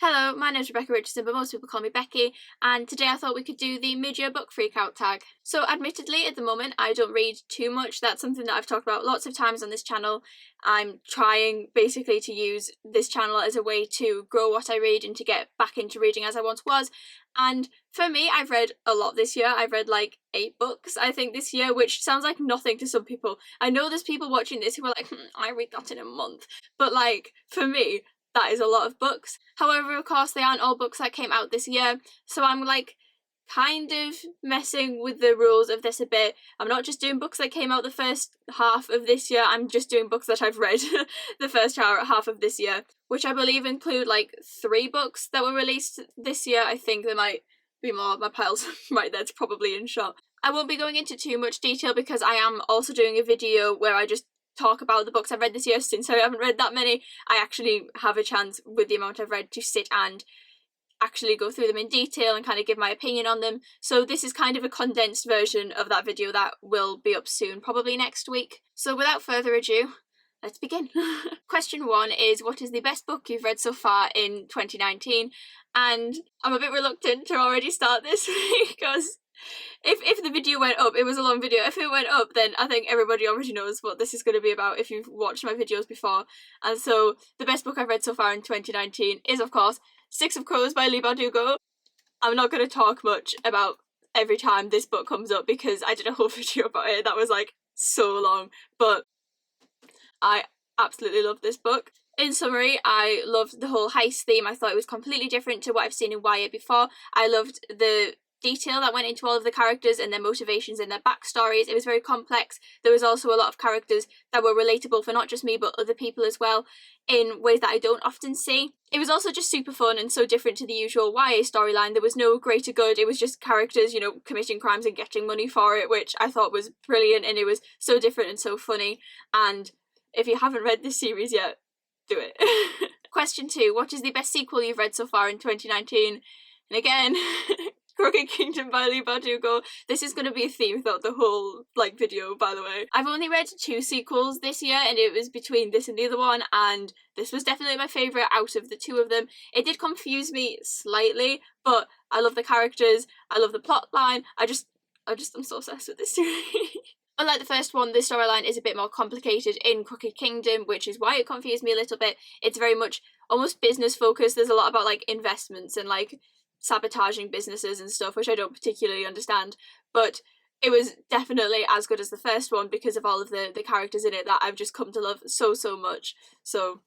Hello, my name's Rebecca Richardson, but most people call me Becky, and today I thought we could do the mid-year book freakout tag. So admittedly, at the moment, I don't read too much. That's something that I've talked about lots of times on this channel. I'm trying basically to use this channel as a way to grow what I read and to get back into reading as I once was. And for me, I've read a lot this year. I've read like 8 books, I think, this year, which sounds like nothing to some people. I know there's people watching this who are like, I read that in a month. But like, for me, that is a lot of books. However, of course, they aren't all books that came out this year, so I'm like kind of messing with the rules of this a bit. I'm not just doing books that came out the first half of this year, I'm just doing books that I've read the first half of this year, which I believe include like 3 books that were released this year. I think there might be more. My pile's right there, it's probably in shot. I won't be going into too much detail because I am also doing a video where I just talk about the books I've read this year. Since I haven't read that many, I actually have a chance with the amount I've read to sit and actually go through them in detail and kind of give my opinion on them. So this is kind of a condensed version of that video that will be up soon, probably next week. So without further ado, let's begin. Question 1 is, what is the best book you've read so far in 2019? And I'm a bit reluctant to already start this because if the video went up, it was a long video. If it went up, then I think everybody already knows what this is going to be about if you've watched my videos before. And so the best book I've read so far in 2019 is, of course, Six of Crows by Leigh Bardugo. I'm not going to talk much about every time this book comes up because I did a whole video about it that was like so long, but I absolutely love this book. In summary, I loved the whole heist theme. I thought it was completely different to what I've seen in YA before. I loved the detail that went into all of the characters and their motivations and their backstories. It was very complex. There was also a lot of characters that were relatable for not just me but other people as well, in ways that I don't often see. It was also just super fun and so different to the usual YA storyline. There was no greater good. It was just characters, committing crimes and getting money for it, which I thought was brilliant, and it was so different and so funny. And if you haven't read this series yet, do it. Question 2, what is the best sequel you've read so far in 2019? And again, Crooked Kingdom by Leigh Bardugo. This is going to be a theme throughout the whole video, by the way. I've only read 2 sequels this year, and it was between this and the other one, and this was definitely my favourite out of the 2 of them. It did confuse me slightly, but I love the characters, I love the plot line, I'm so obsessed with this series. Unlike the first one, the storyline is a bit more complicated in Crooked Kingdom, which is why it confused me a little bit. It's very much almost business focused. There's a lot about like investments and like sabotaging businesses and stuff, which I don't particularly understand, but it was definitely as good as the first one because of all of the characters in it that I've just come to love so much. So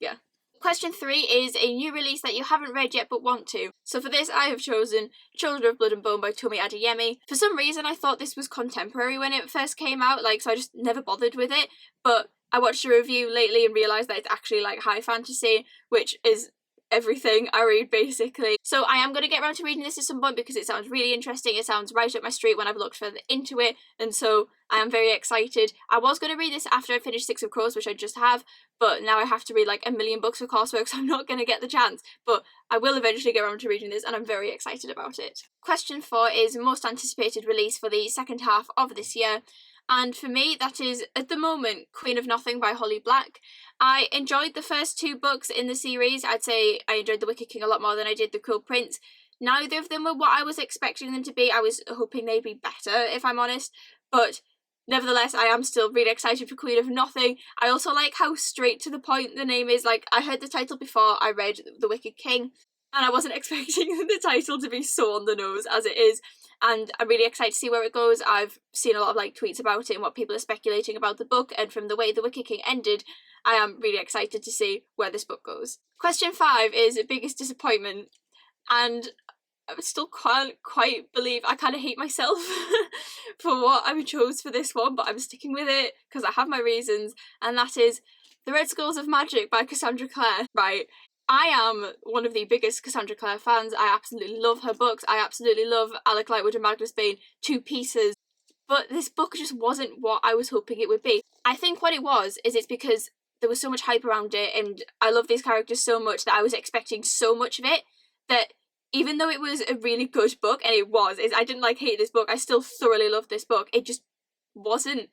yeah. Question 3 is a new release that you haven't read yet but want to. So for this, I have chosen Children of Blood and Bone by Tomi Adeyemi. For some reason, I thought this was contemporary when it first came out, so I just never bothered with it, but I watched a review lately and realised that it's actually like high fantasy, which is everything I read basically. So I am going to get around to reading this at some point because it sounds really interesting. It sounds right up my street when I've looked further into it, and so I am very excited. I was going to read this after I finished Six of Crows, which I just have, but now I have to read like a million books for coursework, so I'm not going to get the chance, but I will eventually get around to reading this and I'm very excited about it. Question 4 is most anticipated release for the second half of this year. And for me, that is, at the moment, Queen of Nothing by Holly Black. I enjoyed the first 2 books in the series. I'd say I enjoyed The Wicked King a lot more than I did The Cruel Prince. Neither of them were what I was expecting them to be. I was hoping they'd be better, if I'm honest. But nevertheless, I am still really excited for Queen of Nothing. I also like how straight to the point the name is. Like, I heard the title before I read The Wicked King, and I wasn't expecting the title to be so on the nose as it is. And I'm really excited to see where it goes. I've seen a lot of tweets about it and what people are speculating about the book, and from the way The Wicked King ended, I am really excited to see where this book goes. Question 5 is biggest disappointment, and I still can't quite believe, I kind of hate myself for what I chose for this one, but I'm sticking with it because I have my reasons, and that is The Red Skulls of Magic by Cassandra Clare. Right. I am one of the biggest Cassandra Clare fans. I absolutely love her books. I absolutely love Alec Lightwood and Magnus Bane to pieces. But this book just wasn't what I was hoping it would be. I think what it was is it's because there was so much hype around it, and I love these characters so much that I was expecting so much of it that even though it was a really good book, and it was, I didn't hate this book, I still thoroughly loved this book, it just wasn't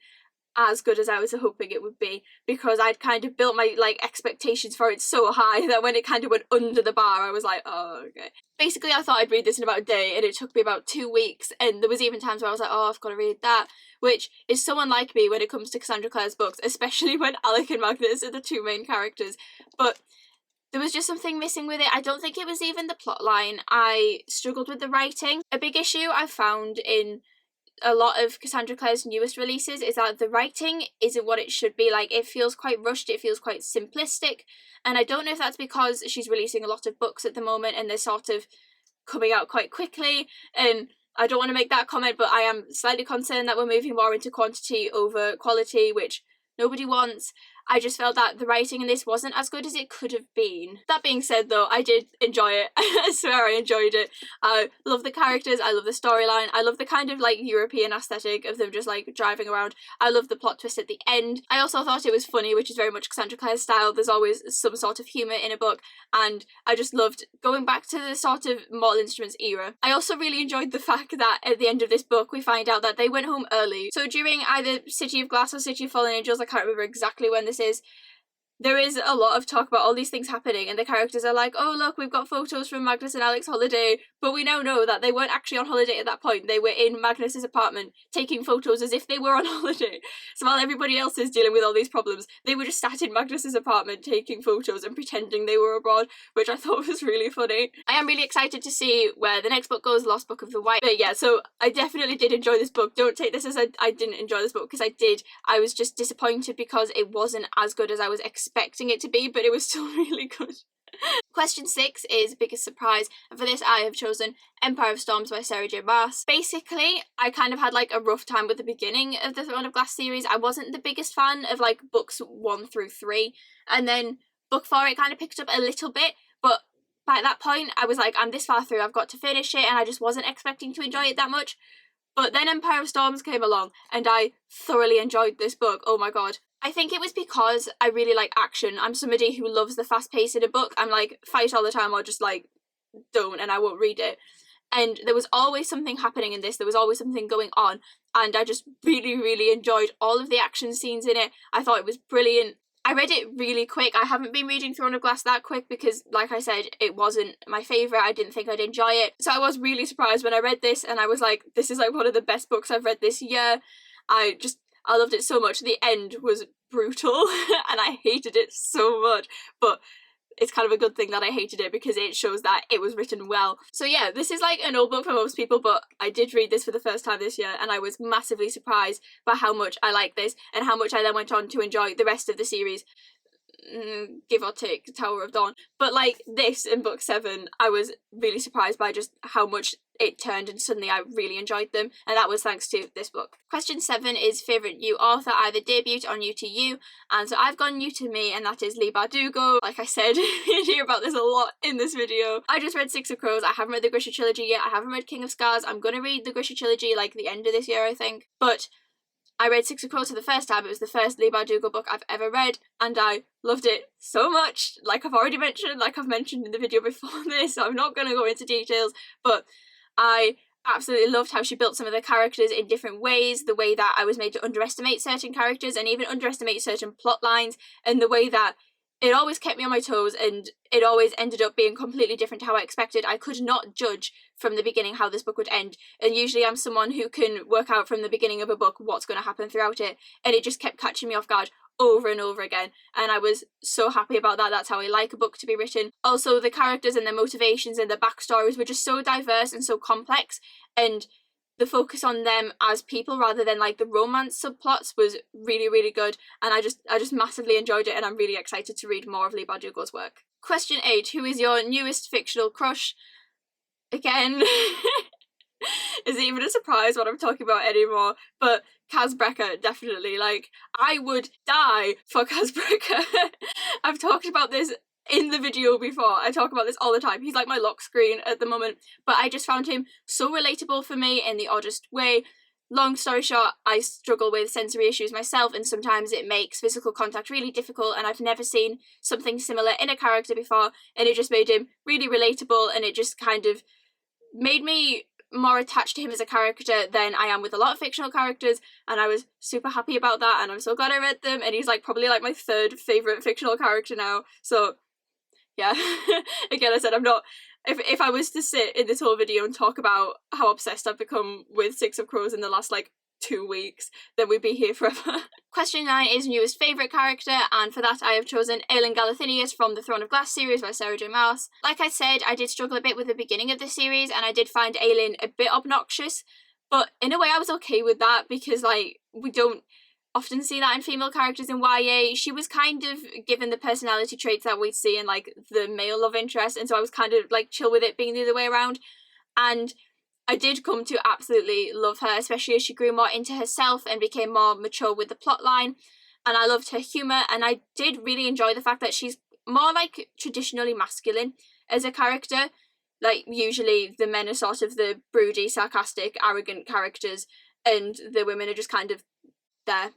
as good as I was hoping it would be, because I'd kind of built my like expectations for it so high that when it kind of went under the bar, I was like, oh, okay. Basically, I thought I'd read this in about a day, and it took me about 2 weeks, and there was even times where I was like, oh, I've got to read that, which is so unlike me when it comes to Cassandra Clare's books, especially when Alec and Magnus are the two main characters. But there was just something missing with it. I don't think it was even the plot line. I struggled with the writing. A big issue I've found in a lot of Cassandra Clare's newest releases is that the writing isn't what it should be. Like, it feels quite rushed, it feels quite simplistic, and I don't know if that's because she's releasing a lot of books at the moment and they're sort of coming out quite quickly, and I don't want to make that comment, but I am slightly concerned that we're moving more into quantity over quality, which nobody wants. I just felt that the writing in this wasn't as good as it could have been. That being said, though, I did enjoy it. I swear I enjoyed it. I love the characters, I love the storyline, I love the kind of like European aesthetic of them just like driving around. I love the plot twist at the end. I also thought it was funny, which is very much Cassandra Clare's style. There's always some sort of humour in a book, and I just loved going back to the sort of Mortal Instruments era. I also really enjoyed the fact that at the end of this book we find out that they went home early. So during either City of Glass or City of Fallen Angels, I can't remember exactly when this is, there is a lot of talk about all these things happening, and the characters are like, oh look, we've got photos from Magnus and Alec's holiday, but we now know that they weren't actually on holiday at that point. They were in Magnus's apartment taking photos as if they were on holiday. So while everybody else is dealing with all these problems, they were just sat in Magnus's apartment taking photos and pretending they were abroad, which I thought was really funny. I am really excited to see where the next book goes, Lost Book of the White. But yeah, so I definitely did enjoy this book. Don't take this as I didn't enjoy this book, because I did. I was just disappointed because it wasn't as good as I was expecting it to be, but it was still really good. Question 6 is biggest surprise, and for this I have chosen Empire of Storms by Sarah J Maas. Basically, I kind of had like a rough time with the beginning of the Throne of Glass series. I wasn't the biggest fan of like books 1 through 3, and then book 4 it kind of picked up a little bit, but by that point I was like, I'm this far through, I've got to finish it, and I just wasn't expecting to enjoy it that much. But then Empire of Storms came along, and I thoroughly enjoyed this book. Oh my god. I think it was because I really like action. I'm somebody who loves the fast pace in a book. I'm like, fight all the time, or just like, don't, and I won't read it. And there was always something happening in this. There was always something going on. And I just really, really enjoyed all of the action scenes in it. I thought it was brilliant. I read it really quick. I haven't been reading Throne of Glass that quick because, like I said, it wasn't my favourite. I didn't think I'd enjoy it. So I was really surprised when I read this, and I was like, this is like one of the best books I've read this year. I loved it so much. The end was brutal and I hated it so much, but it's kind of a good thing that I hated it because it shows that it was written well. So yeah, this is like an old book for most people, but I did read this for the first time this year, and I was massively surprised by how much I liked this and how much I then went on to enjoy the rest of the series. Give or take Tower of Dawn. But like this in book 7, I was really surprised by just how much it turned, and suddenly I really enjoyed them, and that was thanks to this book. Question 7 is favourite new author, either debut or new to you, and so I've gone new to me, and that is Leigh Bardugo. Like I said, you hear about this a lot in this video. I just read Six of Crows. I haven't read the Grisha trilogy yet. I haven't read King of Scars. I'm gonna read the Grisha trilogy like the end of this year, I think. But I read Six of Crows for the first time. It was the first Leigh Bardugo book I've ever read, and I loved it so much. Like I've already mentioned, like I've mentioned in the video before this, so I'm not going to go into details, but I absolutely loved how she built some of the characters in different ways, the way that I was made to underestimate certain characters and even underestimate certain plot lines, and the way that it always kept me on my toes, and it always ended up being completely different to how I expected. I could not judge from the beginning how this book would end, and usually I'm someone who can work out from the beginning of a book what's going to happen throughout it, and it just kept catching me off guard over and over again, and I was so happy about that. That's how I like a book to be written. Also, the characters and their motivations and their backstories were just so diverse and so complex, and the focus on them as people rather than like the romance subplots was really, really good, and I just massively enjoyed it, and I'm really excited to read more of Leigh Bardugo's work. Question 8, who is your newest fictional crush? Again, is it even a surprise what I'm talking about anymore? But Kaz Brekker, definitely. Like, I would die for Kaz Brekker. I've talked about this in the video before. I talk about this all the time. He's like my lock screen at the moment, but I just found him so relatable for me in the oddest way. Long story short, I struggle with sensory issues myself, and sometimes it makes physical contact really difficult, and I've never seen something similar in a character before, and it just made him really relatable, and it just kind of made me more attached to him as a character than I am with a lot of fictional characters, and I was super happy about that, and I'm so glad I read them, and he's like probably like my third favourite fictional character now, so yeah. Again, I said I'm not, if I was to sit in this whole video and talk about how obsessed I've become with Six of Crows in the last like 2 weeks, then we'd be here forever. Question 9 is newest favourite character, and for that I have chosen Aelin Galathynius from the Throne of Glass series by Sarah J Maas. Like I said, I did struggle a bit with the beginning of the series, and I did find Aelin a bit obnoxious, but in a way I was okay with that, because like, we don't often see that in female characters in YA. She was kind of given the personality traits that we'd see in like the male love interest, and so I was kind of like chill with it being the other way around, and I did come to absolutely love her, especially as she grew more into herself and became more mature with the plotline, and I loved her humour, and I did really enjoy the fact that she's more like traditionally masculine as a character. Like, usually the men are sort of the broody, sarcastic, arrogant characters, and the women are just kind of there.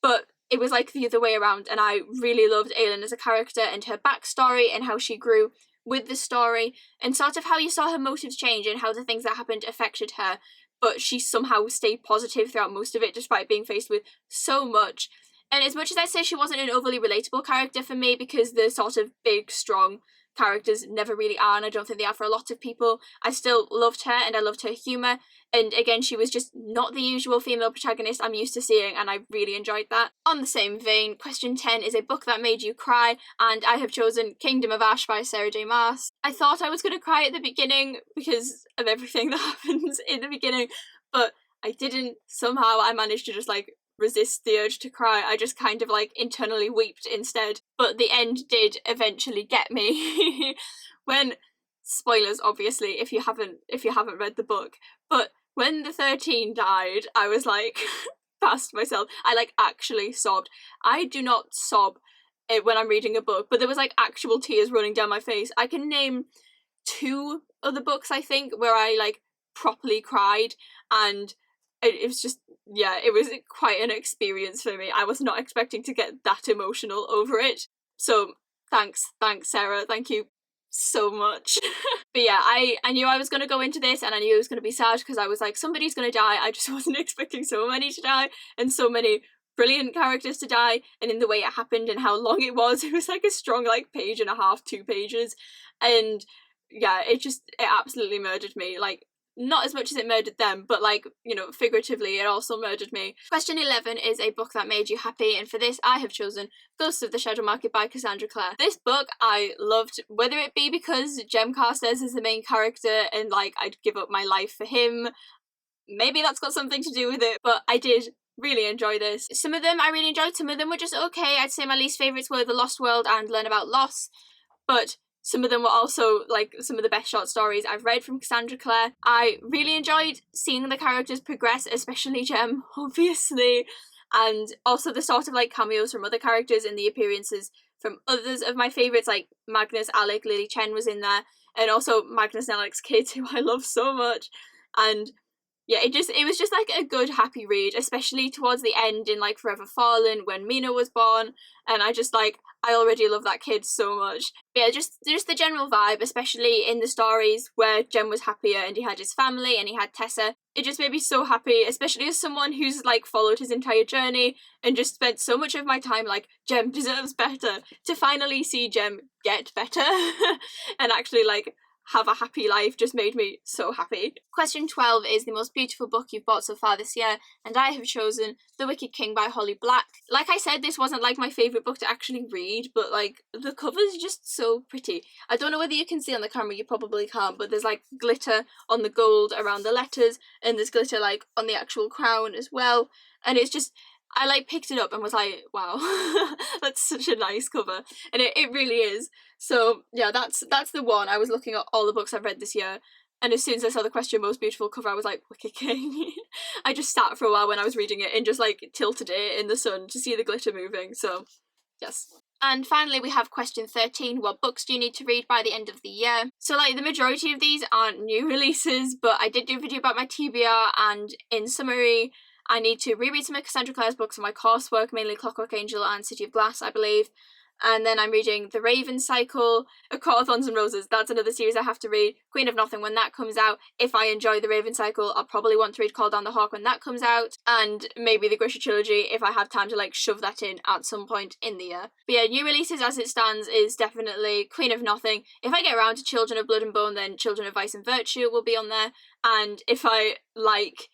But it was like the other way around, and I really loved Aelin as a character and her backstory and how she grew with the story, and sort of how you saw her motives change and how the things that happened affected her, but she somehow stayed positive throughout most of it despite being faced with so much. And as much as I say she wasn't an overly relatable character for me, because the sort of big, strong characters never really are, and I don't think they are for a lot of people, I still loved her, and I loved her humour, and again, she was just not the usual female protagonist I'm used to seeing, and I really enjoyed that. On the same vein, question 10 is a book that made you cry, and I have chosen Kingdom of Ash by Sarah J Maas. I thought I was going to cry at the beginning because of everything that happens in the beginning, but I didn't. Somehow I managed to just like resist the urge to cry. I just kind of like internally wept instead, but the end did eventually get me. When, spoilers obviously if you haven't read the book, but when the 13 died, I was like past myself. I like actually sobbed. I do not sob when I'm reading a book, but there was like actual tears running down my face. I can name 2 other books I think where I like properly cried, and it was just, yeah, it was quite an experience for me. I was not expecting to get that emotional over it. So thanks Sarah, thank you so much. But yeah, I knew I was going to go into this, and I knew it was going to be sad, because I was like, somebody's going to die. I just wasn't expecting so many to die, and so many brilliant characters to die, and in the way it happened and how long it was like a strong like 1.5 pages, 2 pages, and yeah, it absolutely murdered me. Like, not as much as it murdered them, but like, you know, figuratively it also murdered me. Question 11 is a book that made you happy, and for this I have chosen Ghosts of the Shadow Market by Cassandra Clare. This book I loved, whether it be because Jem Carstairs is the main character and like I'd give up my life for him, maybe that's got something to do with it, but I did really enjoy this. Some of them I really enjoyed, some of them were just okay. I'd say my least favourites were The Lost World and Learn About Loss, but some of them were also like some of the best short stories I've read from Cassandra Clare. I really enjoyed seeing the characters progress, especially Jem, obviously, and also the sort of like cameos from other characters and the appearances from others of my favourites, like Magnus, Alec, Lily Chen was in there, and also Magnus and Alec's kids, who I love so much. And yeah, it was just like a good happy read, especially towards the end in like Forever Fallen when Mina was born, and I already love that kid so much. But yeah, just the general vibe, especially in the stories where Jem was happier and he had his family and he had Tessa. It just made me so happy, especially as someone who's like followed his entire journey and just spent so much of my time like, Jem deserves better. To finally see Jem get better and actually like have a happy life just made me so happy. Question 12 is the most beautiful book you've bought so far this year, and I have chosen The Wicked King by Holly Black. Like I said, this wasn't like my favourite book to actually read, but like the cover's just so pretty. I don't know whether you can see on the camera, you probably can't, but there's like glitter on the gold around the letters, and there's glitter like on the actual crown as well, and it's just, I like picked it up and was like, wow, that's such a nice cover, and it really is. So yeah, that's the one. I was looking at all the books I've read this year, and as soon as I saw the question most beautiful cover, I was like, Wicked King. I just sat for a while when I was reading it and just like tilted it in the sun to see the glitter moving, so yes. And finally we have question 13, what books do you need to read by the end of the year? So like the majority of these aren't new releases, but I did do a video about my TBR, and in summary, I need to reread some of Cassandra Clare's books for my coursework, mainly Clockwork Angel and City of Glass, I believe. And then I'm reading The Raven Cycle, A Court of Thorns and Roses. That's another series I have to read. Queen of Nothing when that comes out. If I enjoy The Raven Cycle, I'll probably want to read Call Down the Hawk when that comes out. And maybe the Grisha trilogy if I have time to like shove that in at some point in the year. But yeah, new releases as it stands is definitely Queen of Nothing. If I get around to Children of Blood and Bone, then Children of Vice and Virtue will be on there. And if I like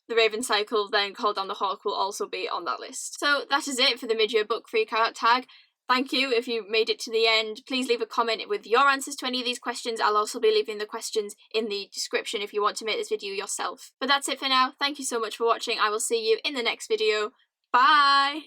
The Raven Cycle, then Call Down the Hawk will also be on that list. So that is it for the mid-year book freakout tag. Thank you if you made it to the end. Please leave a comment with your answers to any of these questions. I'll also be leaving the questions in the description if you want to make this video yourself. But that's it for now. Thank you so much for watching. I will see you in the next video. Bye!